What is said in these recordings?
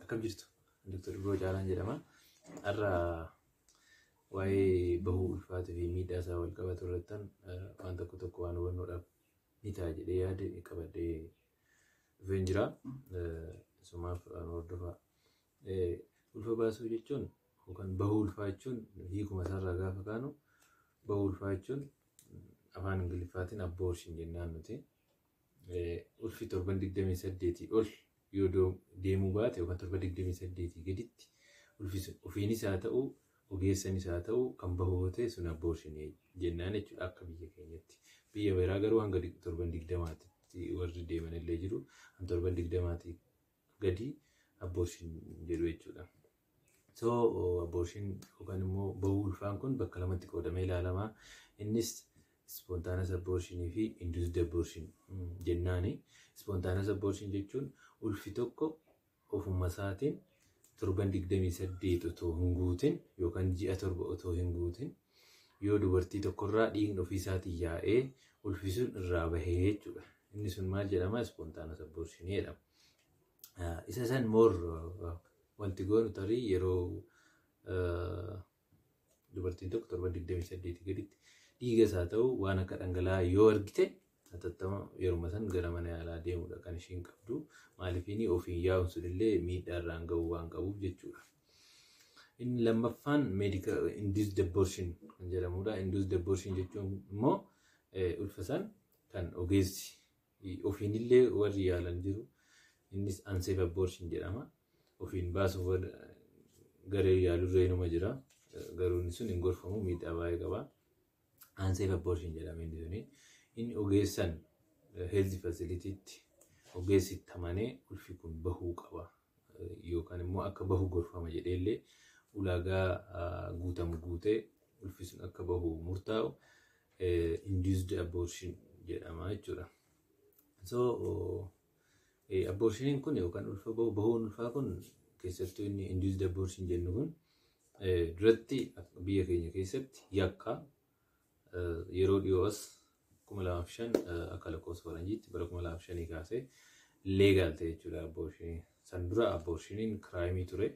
Akkam jirtu Dr. Biroo Caalaan jedhama. Har'a waa'ee bahuu ulfaatii fi miidhaa isaa wal qabatu irrattan waan tokko waan hubannoodhaaf ni ta'a jedhee yaade qabadhee dhufeen jira. Isumaaf hordofaa. Ulfa baasuu jechuun yookaan bahuu ulfaa jechuun hiikuma isaarraa gaafa kaanu bahuu ulfaa jechuun afaan Ingiliffaatiin abortion jennaan nuti. Ulfi 728 ol yoo deemuu baate yookaan 728 gaditti ulfi ofiinis haa ta'u ogeessanis haa ta'u kan bahuu ta'e sun abortion jennaan jechuudha akka biyya keenyatti. Biyya biraa garuu hanga 720tti warri deeman illee jiru. 720 gadi abortion jedhu jechuudha. So abortion yookaan immoo bahuu ulfaan kun bakka lamatti qoodamee ilaalamaa. Innis spontaneous abortion fi induced abortion jennaani. Spontaneous abortion jechuun ulfi tokko ofuma isaatiin 728 otoo hin guutin yookaan ji'a 7 otoo hin guutin yoo dubartii tokkorraa dhiigni ofii isaatiin yaa'ee ulfi sun irraa bahee jechuudha. Inni sun maal jedhama? Spontaneous abortion jedhama. Isa san wanti goonu tarii yeroo dubartiin tokko 728 gaditti dhiiga isaa ta'u waan akka dhangala'aa yoo argite hatattama yeruma san gara mana yaalaa deemuudha kan ishiin qabdu. Maaliifini ofiin yaa'uun sunillee miidhaa irraan ga'uu waan qabuuf jechuudha. Inni lammaffaan medical induced abortion kan jedhamudha. Induced abortion jechuun immoo ulfa san kan ogeessi ofiinillee warri yaalan jiru. Innis unsafe abortion jedhama. Ofiin baasuuf garee yaalurra inuma jira. Garuu inni sun hin gorfamu, miidhaa baay'ee qaba. Unsafe abortion jedhama inni suni. Inni ogeessan health facilitytti ogeessi tamanee ulfi kun bahuu qaba yookaan immoo akka bahu gorfama jedheellee ulaagaa guutamu guutee ulfi sun akka bahu murtaa'u induced abortion jedhama jechuudha. So abortioniin kun yookaan ulfa bahuun ulfaa kun keessattuu inni induced abortion jennu kun duratti biyya keenya keessatti yakka yeroo dhiyoos 2005 akka lakkoofsa faranjiitti bara 2005 kaasee leegaal ta'e jechuudha abortion. San dura abortioniin crime ture.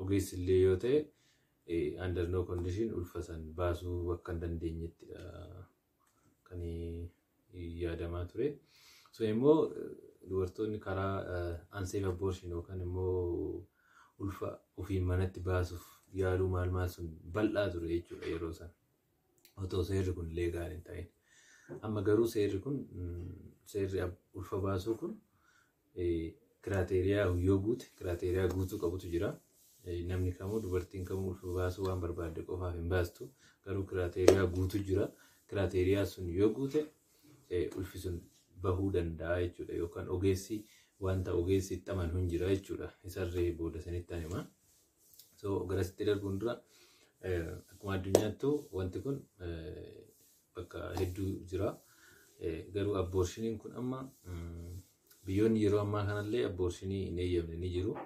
Ogeessi illee yoo ta'e under no condition ulfa san baasuu akka hin dandeenyetti kan yaadamaa ture. So immoo dubartoonni karaa unsafe abortion yookaan immoo ulfa ofiin manatti baasuuf yaaluu maal sun bal'aa ture jechuudha yeroo san. Otoo seerri kun leegaal hin ta'in. Amma garuu seerri ulfa baasuu kun kiraateriyaa yoo guute kiraateriyaa guutuu qabutu jira. Namni kamuu dubartiin kamuu ulfa baasuu waan barbaadde qofaaf hin baastu. Garuu kiraateriyaa guutu jira. Kiraateriyaa sun yoo guute ulfi sun bahuu danda'a jechuudha. Yookaan ogeessi wanta ogeessi itti amanu hin jira jechuudha. Isarree booda sanitti anima. So garasitti darbuun dura akkuma addunyaattuu wanti kun bakka hedduu jira. Garuu abortioniin kun amma biyyoonni yeroo ammaa kanallee abortionii hin eeyyamne ni jiru.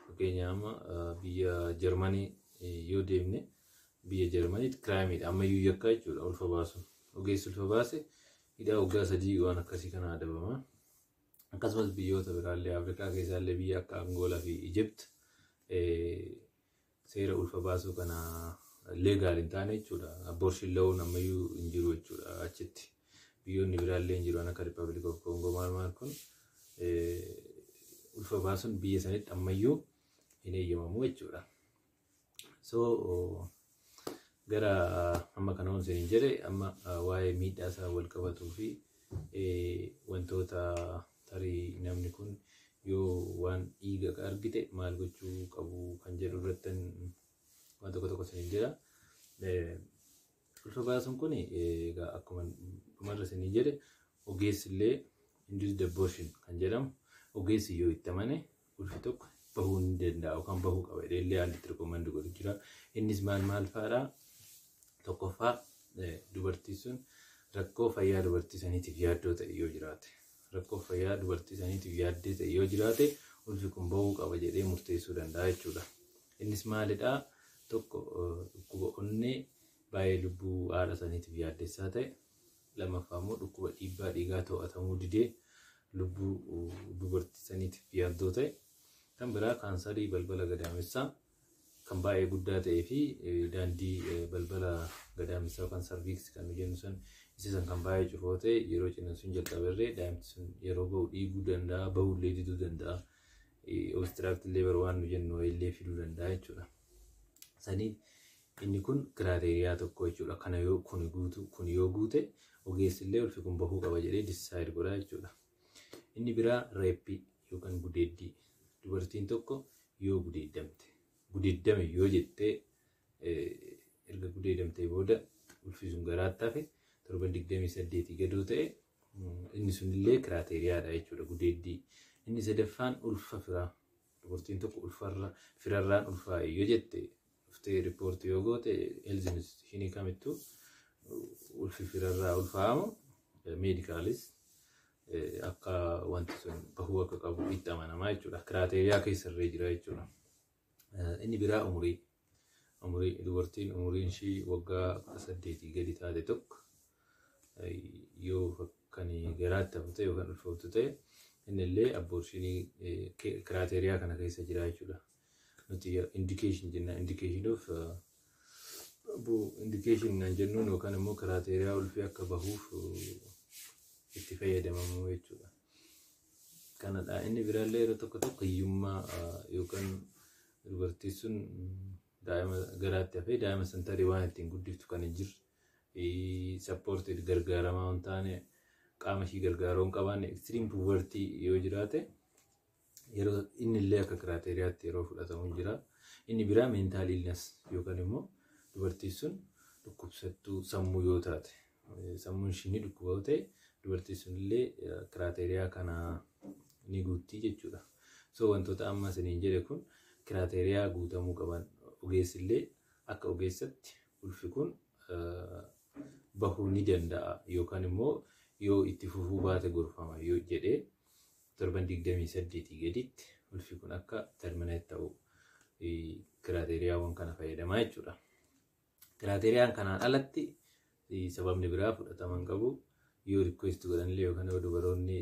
Fakkeenyaaf amma biyya Jarmanii yoo deemne biyya Jarmaniitti crime ammayyuu yakka jechuudha ulfa baasuun. Ogeessi ulfa baase hidhaa waggaa 3 waan akkasii kana adabama. Akkasumas biyyoota biraallee Afrikaa keessaallee biyya akka Angolaa fi Egypt seera ulfa baasuu kana leegaal hin taane jechuudha. Abortion lawuun ammayyuu hin jiru jechuudha achitti. Biyyoonni biraallee hin jiru akka Republic of Congo maal kun ulfa baasuun biyya sanitti ammayyuu hin eeyyamamu jechuudha. So gara amma kana onsen hin jedhe amma waa'ee miidhaa isaa wal qabatuu fi wantoota tarii namni kun yoo waan dhiiga argite maal gochuu qabu kan jedhu irratti waan tokko sin jira. Ulfa baasuun kun egaa akkuma dhumarra sin jedhe ogeessi illee induced abortion kan jedhamu ogeessi yoo itti amane ulfi tokko bahuu ni danda'a yookaan bahuu qaba illee haalli tirqomandu godhu jira. Innis maal fa'aadha? Tokkoffaa dubartii sun rakkoo fayyaa dubartii saniitiif yaaddoo ta'e yoo jiraate. Rakkoo fayyaa dubartii saniitiif yaaddee ta'e yoo jiraate ulfi kun bahuu qaba jedhee murteessuu danda'a jechuudha. Innis maalidha? Tokko dhukkuba onnee baay'ee lubbuu haadha saniitiif yaaddessaa ta'e. Lammaffaa immoo dhukkuba dhiibbaa dhiigaa to'atamuu didee lubbuu dubartii saniitiif yaaddoo ta'e. Kan biraa kaansarii balbala gadaamessaa kan baay'ee guddaa ta'ee fi daandii balbala gadaamessaa yookaan sarviiksii kan jennu san isa kan baay'ee cufoo ta'e yeroo ciniinsuun jalqabarree daa'imti sun yeroo bahu dhiiguu danda'a, bahullee diduu danda'a, obstructive labor waan nu jennu illee fiduu danda'a jechuudha. Sanii inni kun kiraateriyaa tokko jechuudha. Kana yoo kun yoo guute ogeessi illee ulfi kun bahuu qaba jedhee decide godha jechuudha. Inni biraa reeppii yookaan gudeeddii. Dubartiin tokko yoo gudeeddame yoo jettee erga gudeeddamtee booda ulfi sun garaatti hafe torban 28 gadoo ta'e inni sunillee kiraateriyaadha jechuudha gudeeddii. Inni sadaffaan ulfa firaa. Dubartiin tokko firarraan ulfaa'e yoo jette dhuftee riippoortii yoo goote health institution kamittuu ulfi firarraa ulfaa'amu meedikaalis akka wanti sun bahuu akka qabu itti amanamaa jechuudha. Kiraateriyaa keessarree jira jechuudha. Inni biraa umurii. Dubartiin umuriin ishii waggaa 18 gadi taate tokko yoo kan garaatti hafte yookaan ulfooftu ta'e innillee abortionii kiraateriyaa kana keessa jira jechuudha. Nuti indication jenna. Indication nan jennuun yookaan immoo kiraateriyaa ulfii akka bahuuf itti fayyadamamu jechuudha. Kanadha. Inni biraallee yeroo tokko hiyyummaa yookaan dubartiin sun daa'ima garaatti hafee daa'ima san tarii waan ittiin guddiftu kan hin jirre sappoortii gargaaramaa hin taane qaama ishii gargaaruu hin qabaanne extreme poverty yoo jiraate yeroo inni illee akka kiraateriyaatti yeroo fudhatamu jira. Inni biraa mental illness yookaan immoo dubartiin sun dhukkubsattuu sammuu yoo taate sammuun ishii ni dhukkuba ta'e dubartiin sun illee kiraateriyaa kana ni guutti jechuudha. So wantoota amma isiniin jedhe kun kiraateriyaa guutamuu qaban. Ogeessi illee akka ogeessatti ulfi kun bahuu ni danda'a yookaan immoo yoo itti fufuu baate gorfama yoo jedhee torban 28 gaditti ulfi kun akka terminate ta'u kiraateriyaawwan kana fayyadamaa jechuudha. Kiraateriyaan kanaan alatti sababni biraa fudhataman qabu. Yoo request godhan illee yookaan yoo dubaroonni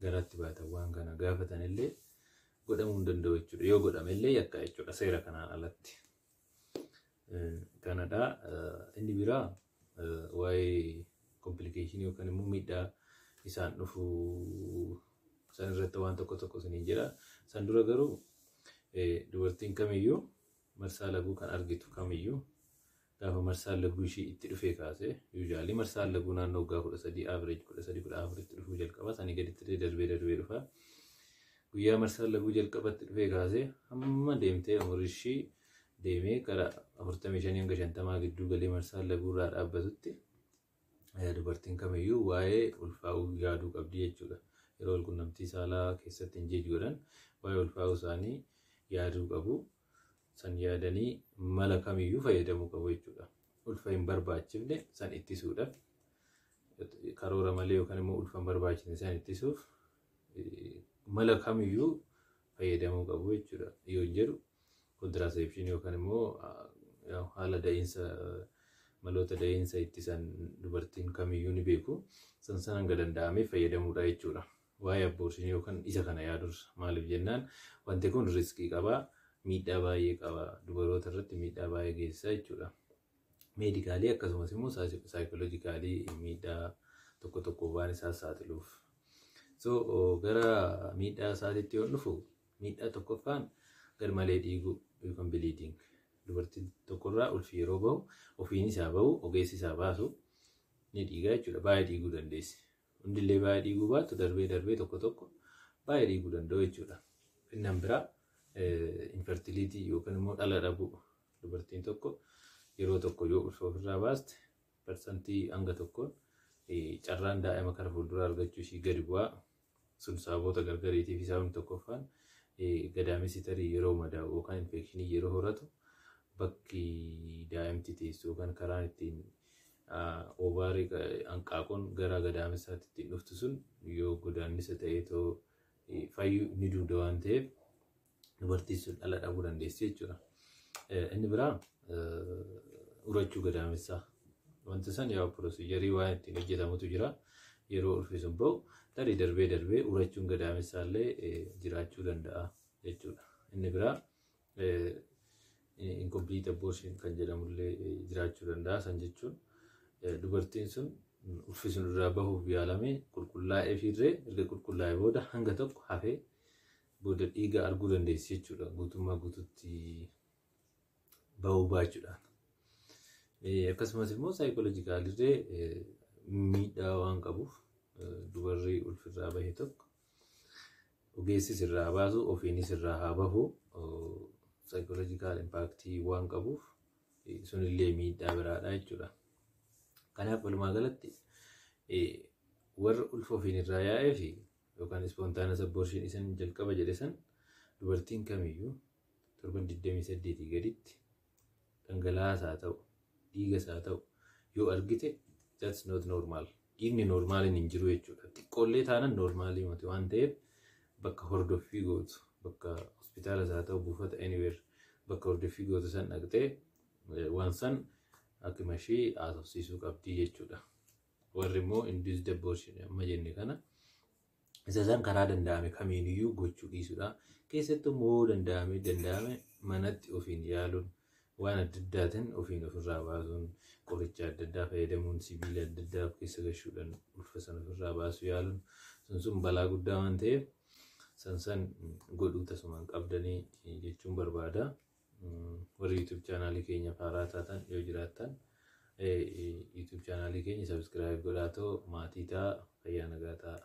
garaatti baatan waan kana gaafatan illee godhamuu hin danda'u jechuudha. Yoo godhame illee yakka jechuudha seera kanaan alatti. Kanadha. Inni biraa waa'ee complication yookaan immoo miidhaa isaan dhufu san irratti waan tokko isiniin jira. San dura garuu dubartiin kamiyyuu marsaa laguu kan argitu kamiyyuu gaafa marsaan laguu ishii itti dhufee kaasee usually marsaan laguu naannoo waggaa 13 average 13-14 itti dhufuu jalqaba. Sanii gaditti darbee dhufa. Guyyaa marsaan laguu jalqabatti dhufee kaasee hamma deemtee umurii ishii deemee gara 45-50 gidduu galee marsaan laguu irraa dhaabbatutti dubartiin kamiyyuu waa'ee ulfaa'uu yaaduu qabdi jechuudha. Yeroo walqunnamtii saalaa keessatti engage godhan waa'ee ulfaa'uu isaanii yaaduu qabu. San yaadanii mala kamiyyuu fayyadamuu qabu jechuudha. Ulfa hin barbaachifne san ittisuudhaaf karoora malee yookaan immoo ulfa hin barbaachifne san ittisuuf mala kamiyyuu fayyadamuu qabu jechuudha. Yoo jedhu contraception yookaan immoo haala da'iinsa maloota da'iinsa ittisan dubartiin kamiyyuu ni beeku. San hanga danda'amee fayyadamuudha jechuudha. Waa'ee abortion yookaan isa kana yaadurra. Maaliif jennaan wanti kun riskii qaba. Miidhaa baay'ee qaba. Dubaroota irratti miidhaa baay'ee geessisa jechuudha. Meedikaalii akkasumas immoo saayikooloojikaalii miidhaa tokko waan isaa saaxiluuf. So gara miidhaa isaatiitti yoo dhufu miidhaa tokkoffaan garmalee dhiiguu yookaan bleeding. Dubartiin tokkorraa ulfi yeroo bahu ofiin isaa bahu ogeessi isaa baasu ni dhiigaa jechuudha. Baay'ee dhiiguu dandeessi. Hundillee baay'ee dhiiguu baatu darbee tokko baay'ee dhiiguu danda'u jechuudha. Inni biraa infertility yookaan immoo dhala dhabuu. Dubartiin tokko yeroo tokko yoo ulfa ofirraa baaste parsantii hanga tokkoon carraan daa'ima kara fuulduraa argachuu ishii gadi bu'aa. Sun sababoota gargariitiif sababni tokkoffaan gadaamessi tarii yeroo madaa'u yookaan infekshinii yeroo horatu bakki daa'imti teessu yookaan karaan ittiin ovaarii hanqaaquun gara gadaamessaatti ittiin dhuftu sun yoo godaannisa ta'ee fayyuu ni duuda waan ta'eef dubartiin sun dhala dhabuu dandeessi jechuudha. Inni biraa urachuu gadaamessaa. Wanti san yaa pirosiijarii waan ittiin hojjetamutu jira. yeroo ulfi sun bahu tarii darbee urachuun gadaamessaallee jiraachuu danda'a jechuudha. Inni biraa incomplete abortion kan jedhamullee jiraachuu danda'a. San jechuun dubartiin sun ulfi sun irraa bahuuf yaalamee qulqullaa'ee fiirree erga qulqullaa'ee booda hanga tokko hafee booda dhiiga arguu dandeessi jechuudha. Guutummaa guututti bahuu baachuudhaan. Akkasumas immoo saayikoolojikaalillee miidhaa waan qabuuf dubarri ulfirraa bahe tokko ogeessis irraa baasu ofiinis irraa haa bahu saayikoolojikaal impaaktii waan qabuuf sunillee miidhaa biraadha jechuudha. Kanaaf walumaa galatti warra ulfa ofiin irraa yaa'ee fi yookaan ispoontaanous abortion isin jalqaba jedhe san dubartiin kamiyyuu torban 28 gaditti dhangala'aas haa ta'u dhiigas haa ta'u yoo argite that's not normal. Dhiigni normaaliin hin jiru jechuudha. Xiqqoollee taanan normaalii miti waan ta'eef bakka hordoffii gootu bakka hospitaalas haa ta'u buufata anywhere bakka hordoffii gootu san dhaqxee waan san akkuma ishee haasofsiisuu qabdii jechuudha. Warri immoo induced abortion amma jenne kana isa san karaa danda'ame kamiiniyyuu gochuu dhiisuudha. Keessattuu immoo danda'ame manatti ofiin yaaluun waan adda addaatiin ofiin ofirraa baasuun qoricha adda addaa fayyadamuun sibiila adda addaa of keessa gashuudhaan ulfa sana ofirraa baasuu yaaluun sun balaa guddaa waan ta'eef san godhuu tasumaan qabdanii jechuun barbaada. Warri YouTube chaanaalii keenya haaraa taatan yoo jiraattan YouTube chaanaalii keenya subscribe godhaa ta'u maatii ta'a fayyaa nagaa ta'a.